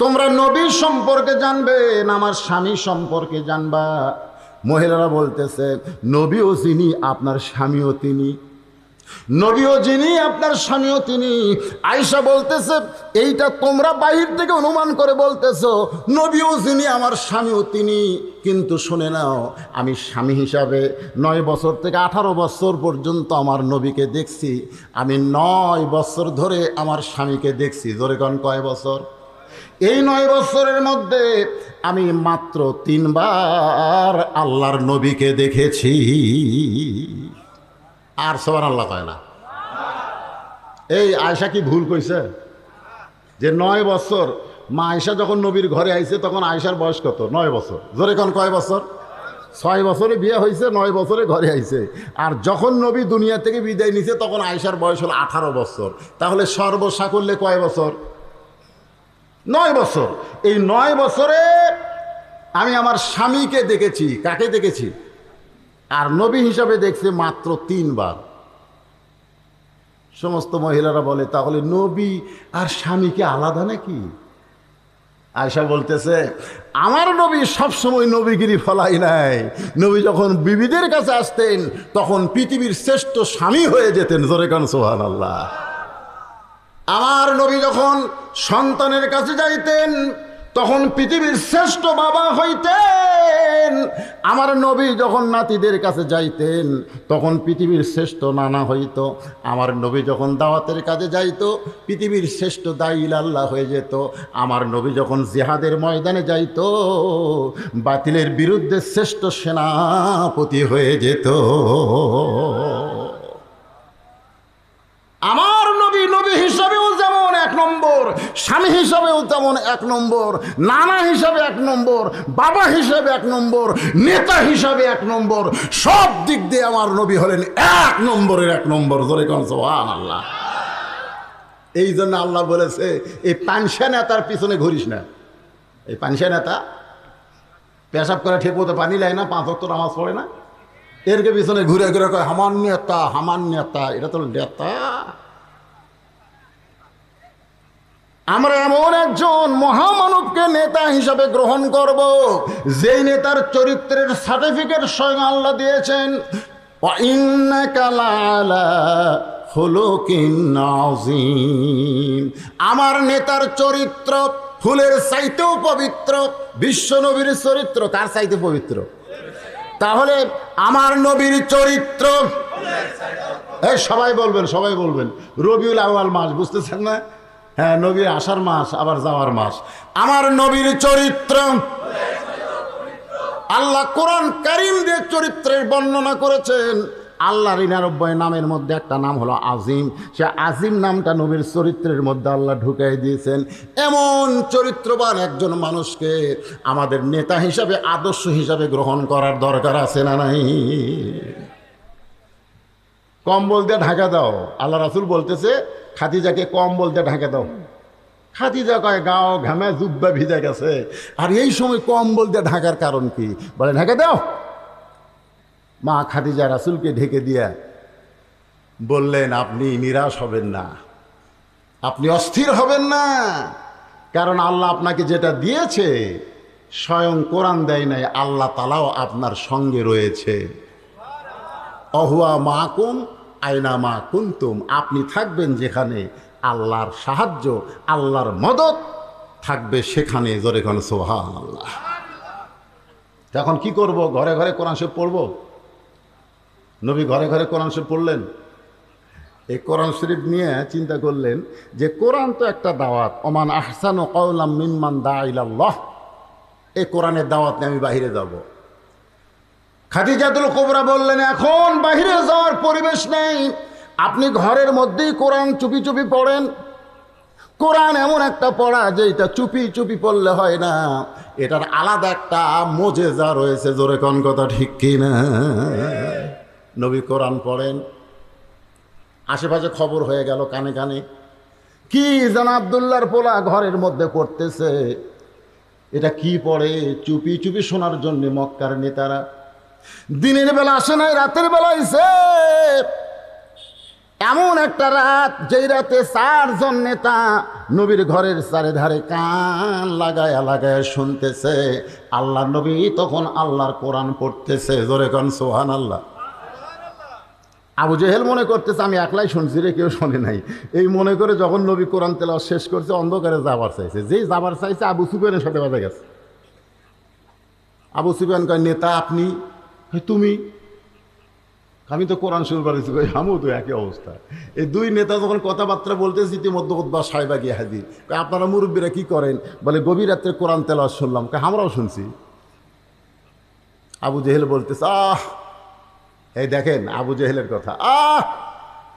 তোমরা নবী সম্পর্কে জানবে না আমার স্বামী সম্পর্কে জানবা? মহিলারা বলতেছে, নবীও যিনি আপনার স্বামীও তিনি, নবীও যিনি আপনার স্বামীও তিনি। আয়েশা বলতেছে, এইটা তোমরা বাহির থেকে অনুমান করে বলতেছো, নবীও যিনি আমার স্বামীও তিনি। কিন্তু শুনে নাও, আমি স্বামী হিসাবে 9 বছর থেকে 18 বছর পর্যন্ত আমার নবীকে দেখছি। আমি 9 বছর ধরে আমার স্বামীকে দেখছি। জোরে কোন কয় বছর? এই 9 বছরের মধ্যে আমি মাত্র 3 বার আল্লাহর নবীকে দেখেছি। আর সুবহানাল্লাহ কয় না? এই আয়েশা কি ভুল কইছে যে 9 বছর? মা আয়েশা যখন নবীর ঘরে আইছে তখন আয়েশার বয়স কত? 9 বছর। জোরে কোন কয় বছর? 6 বছরে বিয়ে হয়েছে, 9 বছরে ঘরে আইছে। আর যখন নবী দুনিয়া থেকে বিদায় নিছে তখন আয়েশার বয়স হলো 18 বছর। তাহলে সর্বসাকুল্যে কয় বছর? 9 বছর। এই 9 বছরে আমি আমার স্বামীকে দেখেছি। কাকে দেখেছি? আর নবী হিসাবে দেখছে মাত্র 3 বার। সমস্ত মহিলারা বলে, তাহলে নবী আর স্বামীকে আলাদা নাকি? আয়েশা বলতেছে, আমার নবী সবসময় নবীগিরি ফলাই নাই। নবী যখন বিবিদের কাছে আসতেন তখন পৃথিবীর শ্রেষ্ঠ স্বামী হয়ে যেতেন। জোরে কান সুবহানাল্লাহ। আমার নবী যখন সন্তানের কাছে যাইতেন তখন পৃথিবীর শ্রেষ্ঠ বাবা হইতেন। বলেন আমার নবী যখন নাতিদের কাছে যাইতেন তখন পৃথিবীর শ্রেষ্ঠ নানা হইতো, আমার নবী যখন দাওয়াতের কাজে যাইতো পৃথিবীর শ্রেষ্ঠ দাঈল আল্লাহ হয়ে যেত, আমার নবী যখন জিহাদের ময়দানে যাইতো বাতিলের বিরুদ্ধে শ্রেষ্ঠ সেনাপতি হয়ে যেত। আমার নবী নবী হিসাবেও যেমন এক নম্বর, স্বামী হিসাবেও তেমন এক নম্বর, নানা হিসাবে এক নম্বর, বাবা হিসাবে এক নম্বর, নেতা হিসাবে এক নম্বর, সব দিক দিয়ে আমার নবী হলেন এক নম্বরের এক নম্বর। জোরে কোন সুবহানাল্লাহ। এই জন্য আল্লাহ বলেছে এই পানসা নেতার পিছনে ঘুরিস না। এই পানসা নেতা পেশাব করে ঠিক মতো পানি নেয় না, 5 ওয়াক্ত নামাজ পড়ে না, এরকে পিছনে ঘুরে ঘুরে কয় হামান নেতা হামান নেতা। এটা তো নেতা। আমরা এমন একজন মহামানবকে নেতা হিসাবে গ্রহণ করব যেই নেতার চরিত্রের সার্টিফিকেট স্বয়ং আল্লাহ দিয়েছেন। ওয়া ইন্নাকা লাআলা খুলুকিন আযীম। আমার নেতার চরিত্র ফুলের চাইতেও পবিত্র। বিশ্ব নবীর চরিত্র কার চাইতে পবিত্র? তাহলে আমার নবীর চরিত্র, সবাই বলবেন সবাই বলবেন, রবিউল আউয়াল মাস বুঝতেছেন না? হ্যাঁ, নবীর আসার মাস আবার যাওয়ার মাস। আমার নবীর চরিত্র আল্লাহ কোরআন কারীম দিয়ে চরিত্রের বর্ণনা করেছেন। আল্লাহর 99 নামের মধ্যে একটা নাম হলো আজিম। সে আজিম নামটা নবীর চরিত্রের মধ্যে আল্লাহ ঢুকাই দিয়েছেন। এমন চরিত্রবান একজন মানুষকে আমাদের নেতা হিসাবে আদর্শ হিসাবে গ্রহণ করার দরকার আছে না নাই? কম্বল দিয়ে ঢাকা দাও। আল্লাহ রাসূল বলতেছে খাদিজাকে কম্বল দিয়ে ঢাকা দাও। খাদিজা কয় গাও ঘামে জুব্বা ভিজে গেছে, আর এই সময় কম্বল দিয়ে ঢাকার কারণ কি? বলে ঢাকা দাও। মা খাদিজা রাসূলকে ঢেকে দিয়া বললেন আপনি নিরাশ হবেন না, আপনি অস্থির হবেন না, কারণ আল্লাহ আপনাকে যেটা দিয়েছে স্বয়ং কোরআন দেয় নাই, আল্লাহ তাআলাও আপনার সঙ্গে রয়েছে। অহুয়া মাকুম আইনা মা কুনতুম। আপনি থাকবেন যেখানে আল্লাহর সাহায্য আল্লাহর মদত থাকবে সেখানে। জোরে কোন সুবহানাল্লাহ। এখন কি করব? ঘরে ঘরে কোরআন শরীফ পড়ব? নবী ঘরে ঘরে কোরআন শরীফ পড়লেন। এই কোরআন শরীফ নিয়ে চিন্তা করলেন যে কোরআন তো একটা দাওয়াত, ওমান আহসানু কাওলাম মিম্মান দা ইলাল্লাহ। এই কোরআনের দাওয়াত নিয়ে আমি বাহিরে যাব। খাদিজাতুল কুবরা বললেন এখন বাহিরে যাওয়ার পরিবেশ নেই, আপনি ঘরের মধ্যেই কোরআন চুপি চুপি পড়েন। কোরআন এমন একটা পড়া যে এটা চুপি চুপি পড়লে হয় না, এটার আলাদা একটা মোজেজা রয়েছে। জোরে কোন কথা ঠিক কিনা? নবী কোরআন পড়েন, আশেপাশে খবর হয়ে গেল কানে কানে, কি যেন আব্দুল্লাহর পোলা ঘরের মধ্যে পড়তেছে। এটা কি পড়ে? চুপি চুপি শোনার জন্য মক্কার নেতারা দিনের বেলা আসে নাই, রাতের বেলা আইছে। এমন একটা রাত যেই রাতে 4 জন নেতা নবীর ঘরের চারিধারে কান লাগায়া লাগায়া শুনতেছে। আল্লাহ নবী তখন আল্লাহর কোরআন পড়তেছে। জোরে কোন সুবহানাল্লাহ। আবু জেহেল মনে করতেছে আমি একলাই শুনছি রে, কেউ শোনে নাই। এই মনে করে যখন নবী কোরআন তেলাওয়াত শেষ করছে অন্ধকারে যাবার চাইছে। যেই যাবার চাইছে আবু সুফিয়ানের সাথে বাজে গেছে। আবু সুফিয়ান কয় নেতা আপনি? তুমি? আমি তো কোরআন শুরু করেছি। আমিও তো একই অবস্থা। এই 2 নেতা যখন কথাবার্তা বলতেছি ইতিমধ্যে উদ্বা সাহেবা গিয়ে হাজির। আপনারা মুরব্বীরা কি করেন? বলে গভীর রাত্রে কোরআন তেলাওয়াত শুনলাম। আমরাও শুনছি। আবু জেহেল বলতেছে এই দেখেন আবু জেহেলের কথা,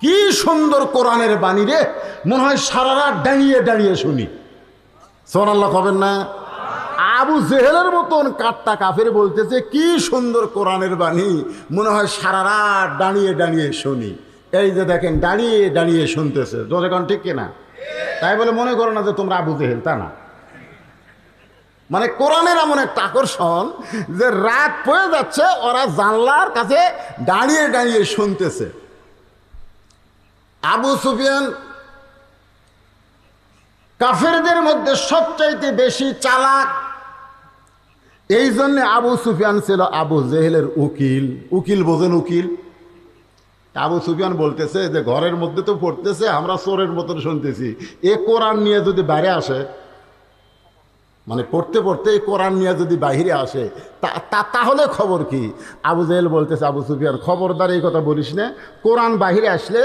কি সুন্দর কোরআনের বাণী রে, মনে হয় সারা রাত দাঁড়িয়ে দাঁড়িয়ে শুনি। সুবহানাল্লাহ কবেন না? আবু জেহেলের মতন কাট্টা কাফের বলতেছে কি সুন্দর কোরআনের বাণী, মনে হয় সারা রাত দাঁড়িয়ে দাঁড়িয়ে শুনি। এই যে দেখেন দাঁড়িয়ে দাঁড়িয়ে শুনতেছে। যখন ঠিক কিনা? তাই বলে মনে করো না যে তোমরা আবু জেহেল, তা না। মানে কোরআনের এমন একটা আকর্ষণ যে রাত পড়ে যাচ্ছে, ওরা জানলার কাছে দাঁড়িয়ে দাঁড়িয়ে শুনতেছে। আবু সুফিয়ান কাফেরদের মধ্যে সবচাইতে বেশি চালাক। এই জন্য আবু সুফিয়ান ছিল আবু জেহেলের উকিল। উকিল বোঝেন? উকিল। আবু সুফিয়ান বলতেছে যে ঘরের মধ্যে তো পড়তেছে, আমরা চোরের মতন শুনতেছি, এ কোরআন নিয়ে যদি বাইরে আসে মানে পড়তে পড়তে কোরআন নিয়ে যদি বাহিরে আসে তাহলে খবর কি? আবু জেহেল বলতেছে, আবু সুফিয়ান খবরদার এই কথা বলিস না, কোরআন বাহিরে আসলে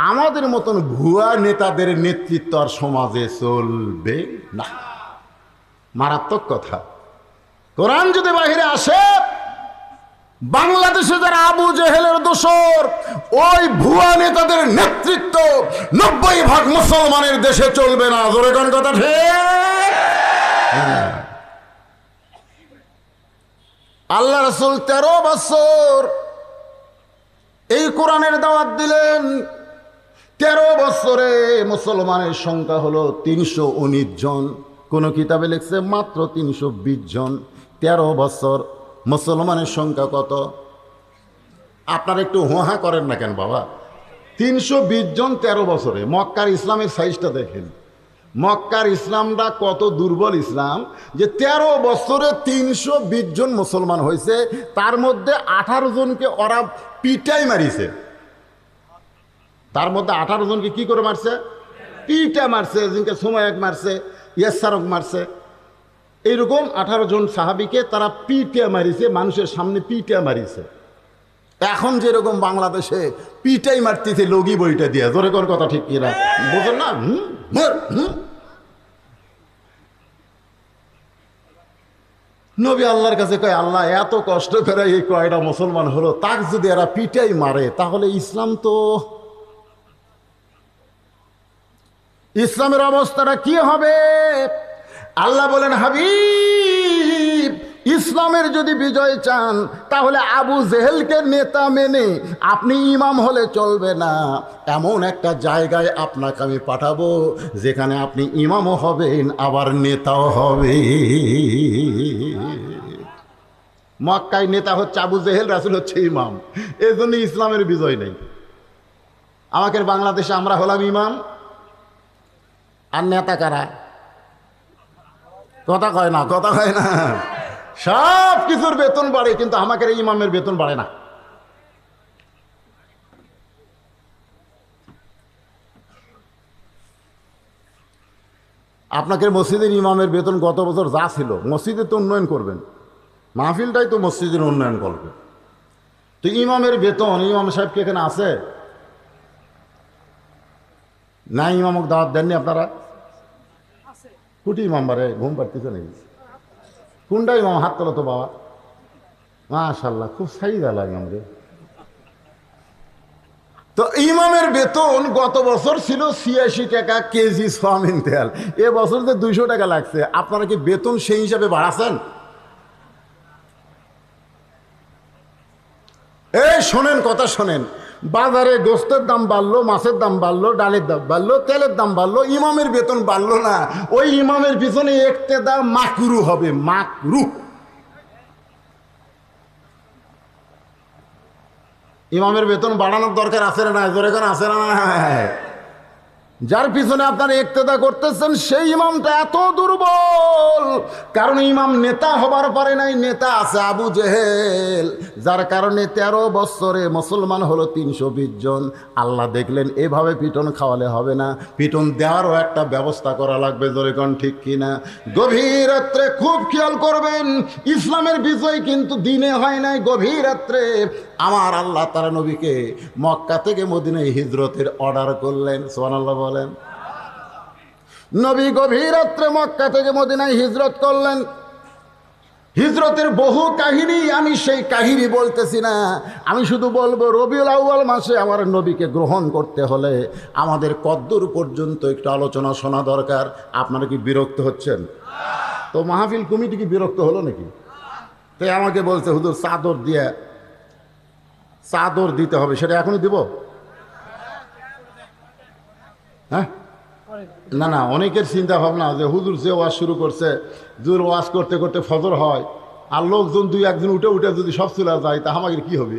আমাদের মতন ভুয়া নেতাদের নেতৃত্ব আর সমাজে চলবে না। মারাত্মক কথা। কোরআন যদি বাহিরে আসে, বাংলাদেশে যারা আবু জেহেলের দোসর, ওই ভুয়া নেতাদের নেতৃত্ব 90% মুসলমানের দেশে চলবে না। জোরে কোন কথা ঠিক? আল্লাহ রাসূল 13 বছর এই কোরআনের দাওয়াত দিলেন। 13 বছরে মুসলমানের সংখ্যা হলো 319 জন। কোন কিতাবে লিখছে মাত্র 320 জন। 13 বছর মুসলমানের সংখ্যা কত? আপনারা একটু হোহা করেন না কেন বাবা? 320 জন 13 বছরে। মক্কার ইসলামের সাইজটা দেখেন, মক্কার ইসলামটা কত দুর্বল ইসলাম যে 13 বছরে 320 জন মুসলমান হয়েছে। তার মধ্যে 18 জনকে ওরা পিটাই মারিছে। তার মধ্যে 18 জনকে কি করে মারছে? পিটা মারছে। জিনকে সুমাইয়াক মারছে, ইয়াসারক মারছে। এইরকম 18 জন সাহাবীকে তারা পিটা মারিছে, মানুষের সামনে পিটা মারিছে। এখন যেরকম বাংলাদেশে পিটাই মারতেছে লগি বইটা দিয়ে। জোরে কোন কথা ঠিক কিনা বোঝেন না? নবী আল্লাহর কাছে কয়, আল্লাহ এত কষ্ট করে এই কয়টা মুসলমান হলো, তাক যদি এরা পিটাই মারে তাহলে ইসলামের অবস্থাটা কি হবে? আল্লাহ বলেন, হাবিব, ইসলামের যদি বিজয় চান তাহলে আবু জেহেলকে নেতা মেনে আপনি ইমাম হলে চলবে না। এমন একটা জায়গায় আপনাকে আমি পাঠাবো যেখানে আপনি ইমামও হবেন আবার নেতাও হবে। মক্কায় নেতা হচ্ছে আবু জেহেল, রাসূল হচ্ছে ইমাম। এই জন্য ইসলামের বিজয় নেই। আমাদের বাংলাদেশে আমরা হলাম ইমাম আর নেতা কারা? কথা কয় না, কথা কয় না। সব কিছুর বেতন বাড়ে কিন্তু আমাদের ইমামের বেতন বাড়ে না। আপনাদের মসজিদের ইমামের বেতন গত বছর যা ছিল, মসজিদে তো উন্নয়ন করবেন, মাহফিলটাই তো মসজিদের উন্নয়ন করবে। তো ইমামের বেতন, ইমাম সাহেব কি এখানে আছে না? ইমামক দাওয়াত দেননি আপনারা? কুটি ইমাম বারে ঘুম পাড়তেছে নাকি? কোনটা ইমাম? হাত তোলো তো বাবা। মাশাআল্লাহ, খুব সাইদা লাগে আমাদের। তো ইমামের বেতন গত বছর ছিল 86 টাকা কেজি সোয়াবিন তেল। এ বছর যে 200 টাকা লাগছে। আপনারা কি বেতন সেই হিসাবে বাড়াচ্ছেন? এই শোনেন, কথা শোনেন। বাজারে গোস্তের দাম বাড়লো, মাছের দাম বাড়লো, ডালের দাম বাড়লো, তেলের দাম বাড়লো, ইমামের বেতন বাড়লো না। ওই ইমামের পিছনে ইক্তেদা মাকরু হবে, মাকরু। ইমামের বেতন বাড়ানোর দরকার আছে না? জোরে করে আছে না? যার পিছনে আপনারা ইক্তেদা করতেছেন সেই ইমামটা এত দুর্বল, কারণ ইমাম নেতা হবার পারে নাই। নেতা আছে আবু জেহেল, যার কারণে 13 বছরে মুসলমান হলো 320 জন। আল্লাহ দেখলেন এভাবে পিটন খাওয়ালে হবে না, পিটন দেওয়ারও একটা ব্যবস্থা করা লাগবে। জোরে কোন ঠিক কিনা? গভীর রাত্রে খুব খেয়াল করবেন, ইসলামের বিজয় কিন্তু দিনে হয় নাই, গভীর রাত্রে আমার আল্লাহ তার নবীকে মক্কা থেকে মদিনায় হিজরতের অর্ডার করলেন। সুবহানাল্লাহ বলেন। নবী গভীর রাত্রে মক্কা থেকে মদিনায় হিজরত করলেন। হিজরতের বহু কাহিনী, আমি সেই কাহিনী বলতেছি না। আমি শুধু বলবো রবিউল আউয়াল মাসে আমার নবীকে গ্রহণ করতে হলে আমাদের কদ্দূর পর্যন্ত একটু আলোচনা শোনা দরকার। আপনারা কি বিরক্ত হচ্ছেন? তো মাহফিল কমিটি কি বিরক্ত হলো নাকি? তাই আমাকে বলছে হুজুর চাদর দিতে হবে, সেটা এখনই দিব? হ্যাঁ, না না, অনেকের চিন্তা ভাবনা যে হুজুর যে ওয়াজ শুরু করছে, জোর ওয়াজ করতে করতে ফজর হয়, আর লোকজন 2-1 উঠে উঠে যদি সব চলে যায় তা আমাদের কি হবে?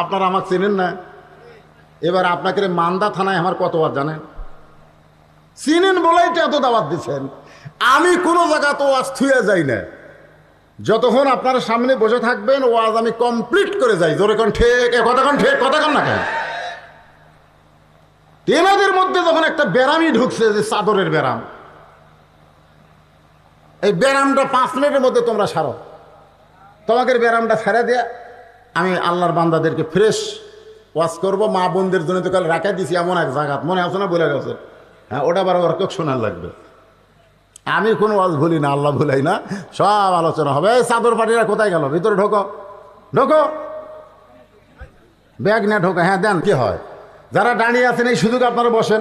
আপনারা আমাকে চেনেন না। এবার আপনাকে মান্দা থানায় আমার কতবার জানেন? চিনেন বলেই তো এত দাওয়াত দিচ্ছেন। আমি কোনো জায়গা তো ওয়াজ থুয়ে যাই না। যতক্ষণ আপনারা সামনে বসে থাকবেন ওয়াজ আমি কমপ্লিট করে যাই। জোরে কোন ঠিক, কথা কোন ঠিক, কথা কোন না কেন? তেনাদের মধ্যে যখন একটা ব্যারামই ঢুকছে, যে চাদরের ব্যারাম, এই ব্যায়ামটা 5 মিনিটের মধ্যে তোমরা সারো। তোমাকে ব্যায়ামটা ছেড়ে দিয়ে আমি আল্লাহর বান্দাদেরকে ফ্রেশ ওয়াশ করবো। মা বোনদের জন্য তো কাল রাখা দিছি এমন এক জায়গা, মনে আছে না, বলে গেছে। হ্যাঁ, ওটা বারবার কেউ শোনার লাগবে। আমি কোনো ওয়াজ ভুলি না, আল্লাহ ভুলাই না, সব আলোচনা হবে। এই চাদর পাটিরা কোথায় গেল? ভিতরে ঢোকো, ঢোকো, ব্যাগ না ঢোকো। হ্যাঁ দেন, কি হয়? যারা দাঁড়িয়ে আছেন এই সুযোগ আপনারা বসেন।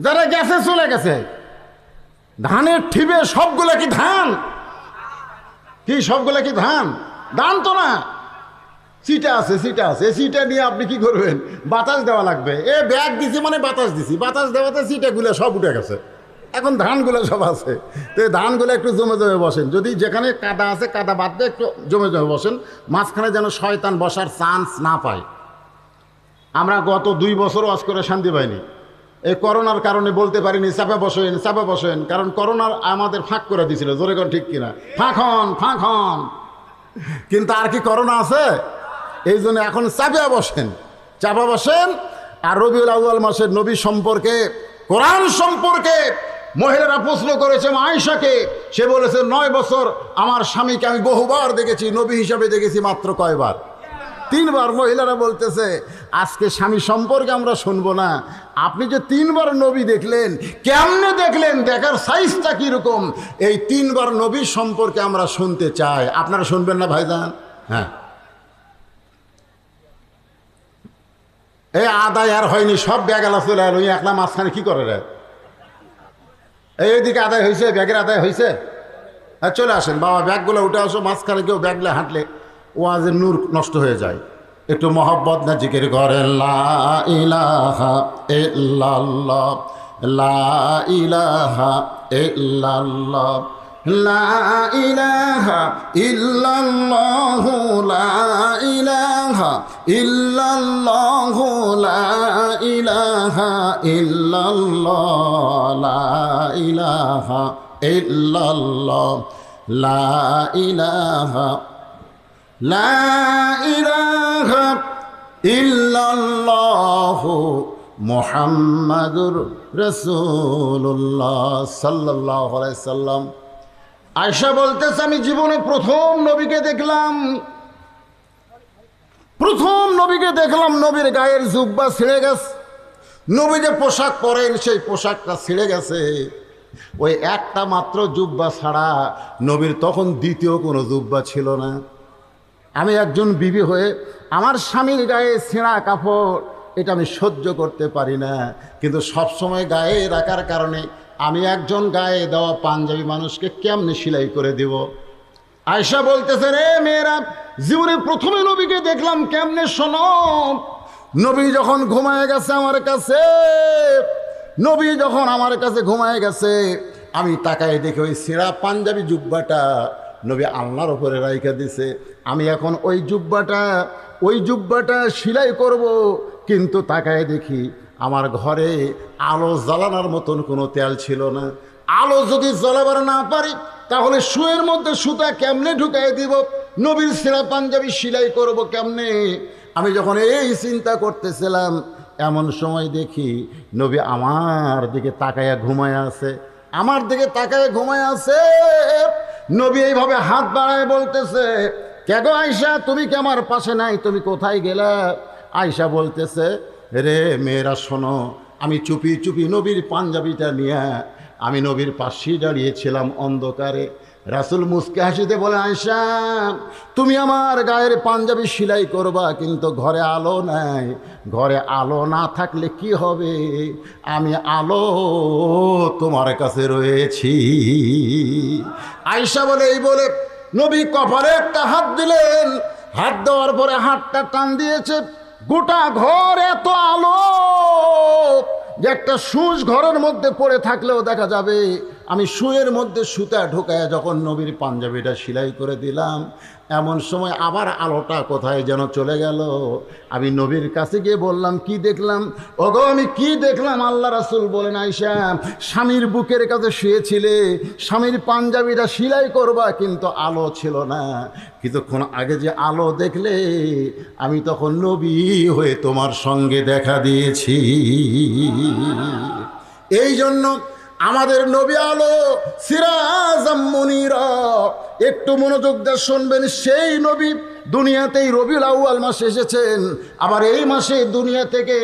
যারা গেছে চলে গেছে। ধানের ঠিবে সবগুলো কি ধান? কি সবগুলো কি ধান? ধান তো না, সিটা আছে, সিটা আছে। সিটা নিয়ে আপনি কি করবেন? বাতাস দেওয়া লাগবে। এ ব্যাগ দিছি মানে বাতাস দিছি, বাতাস দেওয়াতে সিটাগুলো সব উঠে গেছে। এখন ধানগুলো সব আছে। তো এই ধানগুলো একটু জমে জমে বসেন। যদি যেখানে কাদা আছে কাদা বাদ দিয়ে একটু জমে জমে বসেন, মাঝখানে যেন শয়তান বসার চান্স না পায়। আমরা গত 2 বছর ওয়াজ করে শান্তি পাইনি। এই করোনার কারণে বলতে পারিনি চাপা বসেন, চাপা বসেন। কারণ করোনার আমাদের ফাঁক করে দিয়েছিল, জোরে কোন ঠিক কিনা? ফাঁক হন, ফাঁক হন। কিন্তু আর কি করোনা আছে? এই জন্য এখন চাপা বসেন, চাপা বসেন। আর রবিউল আউয়াল মাসের নবী সম্পর্কে, কোরআন সম্পর্কে মহিলারা প্রশ্ন করেছে আয়েশাকে। সে বলেছে 9 বছর আমার স্বামীকে আমি বহুবার দেখেছি, নবী হিসাবে দেখেছি মাত্র কয়বার? 3 বার। মহিলারা বলতেছে আজকে স্বামী সম্পর্কে আমরা শুনবো না। আপনি যে 3 বার নবী দেখলেন, কেমনে দেখলেন, দেখার সাইজটা কীরকম, এই 3 বার নবী সম্পর্কে আমরা শুনতে চাই। আপনারা শুনবেন না ভাইজান? হ্যাঁ, এই আদায় আর হয়নি, সব ব্যাগ আলা চলে এলো। একলা মাঝখানে কি করে রে? এইদিকে আদায় হয়েছে, ব্যাগের আদায় হয়েছে। হ্যাঁ, চলে আসেন বাবা, ব্যাগগুলো উঠে আসো। মাঝখানে কেউ ব্যাগলে হাঁটলে ওয়াজের নূর নষ্ট হয়ে যায়। একটু মহব্বত না জিকির করেন, লা ইলাহা ইল্লাল্লাহ, লা ইলাহা ইল্লাল্লাহ, লা ইলাহা ইল্লাল্লাহু, লা ইলাহা ইল্লাল্লাহু, লা ইলাহা ইল্লাল্লাহ, লা ইলাহা ইল্লাল্লাহ, লা ইলাহা, লা ইলাহা ইল্লাল্লাহু মুহাম্মাদুর রাসূলুল্লাহ সাল্লাল্লাহু আলাইহি সাল্লাম। আয়েশা বলতেছে আমি জীবনে প্রথম নবীকে দেখলাম, প্রথম নবীকে দেখলাম। নবীর গায়ের জুব্বা ছিঁড়ে গেছে, নবী যে পোশাক পরেন সেই পোশাকটা ছিঁড়ে গেছে। ওই একটা মাত্র জুব্বা ছাড়া নবীর তখন দ্বিতীয় কোনো জুব্বা ছিল না। আমি একজন বিবি হয়ে আমার স্বামীর গায়ে ছেঁড়া কাপড় এটা আমি সহ্য করতে পারি না, কিন্তু সবসময় গায়ে রাখার কারণে আমি একজন গায়ে দেওয়া পাঞ্জাবি মানুষকে কেমনে সেলাই করে দেব? আয়েশা বলতেছে রে মেয়েরা, জীবনে প্রথমে নবীকে দেখলাম কেমনে শোনো। নবী যখন ঘুমায় গেছে আমার কাছে, নবী যখন আমার কাছে ঘুমায় গেছে, আমি তাকায় দেখে ওই ছেঁড়া পাঞ্জাবি জুব্বাটা নবী আল্লাহর উপরে রাইখা দিছে। আমি এখন ওই জুব্বাটা সেলাই করব, কিন্তু তাকায় দেখি আমার ঘরে আলো জ্বালানোর মতন কোনো তেল ছিল না। আলো যদি জ্বালাবার না পারি তাহলে শুয়ের মধ্যে সুতা কেমনে ঢুকাই দিব? নবীর ছেঁড়া পাঞ্জাবি সেলাই করব কেমনে? আমি যখন এই চিন্তা করতেছিলাম, এমন সময় দেখি নবী আমার দিকে তাকায়া ঘুমায় আছে, আমার দিকে তাকায় ঘুমায় আছে। নবী এইভাবে হাত বাড়ায় বলতেছে, কে গো আয়েশা, তুমি কি আমার পাশে নাই? তুমি কোথায় গেলা? আয়েশা বলতেছে, রে মেয়েরা শোনো, আমি চুপি চুপি নবীর পাঞ্জাবিটা নিয়ে আমি নবীর পাশেই দাঁড়িয়েছিলাম অন্ধকারে। রাসূল মুস্কে হাসিতে বলে, আয়েশা তুমি আমার গায়ের পাঞ্জাবি সেলাই করবা, কিন্তু ঘরে আলো নাই। ঘরে আলো না থাকলে কি হবে? আমি আলো তোমার কাছে রয়েছি। আয়েশা বলে, এই বলে নবী কপালে একটা হাত দিলেন। হাত দেওয়ার পরে হাতটা টান দিয়েছে, গোটা ঘর এত আলো যে একটা সুচ ঘরের মধ্যে পড়ে থাকলেও দেখা যাবে। আমি শুয়ের মধ্যে সুতা ঢোকায় যখন নবীর পাঞ্জাবিটা সেলাই করে দিলাম, এমন সময় আবার আলোটা কোথায় যেন চলে গেল। আমি নবীর কাছে গিয়ে বললাম, কি দেখলাম? ওগো আমি কি দেখলাম? আল্লাহ রাসূল বলেন, আয়েশা স্বামীর বুকের কাছে শুয়েছিলে, স্বামীর পাঞ্জাবিটা সেলাই করবা, কিন্তু আলো ছিল না। কিছুক্ষণ আগে যে আলো দেখলে, আমি তখন নবী হয়ে তোমার সঙ্গে দেখা দিয়েছি। এই জন্য আমাদের নবী আলো সিরাজাম মুনিরা। একটু মনোযোগ দিয়ে শুনবেন, সেই নবী দুনিয়াতেই রবিউল আউয়াল মাসে এসেছেন, আবার এই মাসে দুনিয়া থেকে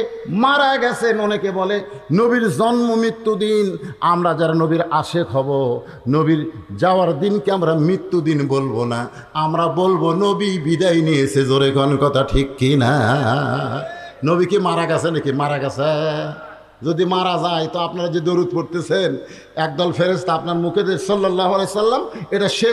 মারা গেছেন। অনেকে বলে নবীর জন্ম মৃত্যু দিন। আমরা যারা নবীর আশেক হব, নবীর যাওয়ার দিনকে আমরা মৃত্যু দিন বলবো না, আমরা বলবো নবী বিদায় নিয়েছে। জোরে কোন কথা ঠিক কি না? নবী কি মারা গেছে নাকি? মারা গেছে। যদি মারা যায় তো আপনারা যে দরুদ পড়তেছেন, একদল ফেরেশতা আপনার মুখে যে সাল্লাল্লাহু আলাইহি সাল্লাম, এটা শেষ।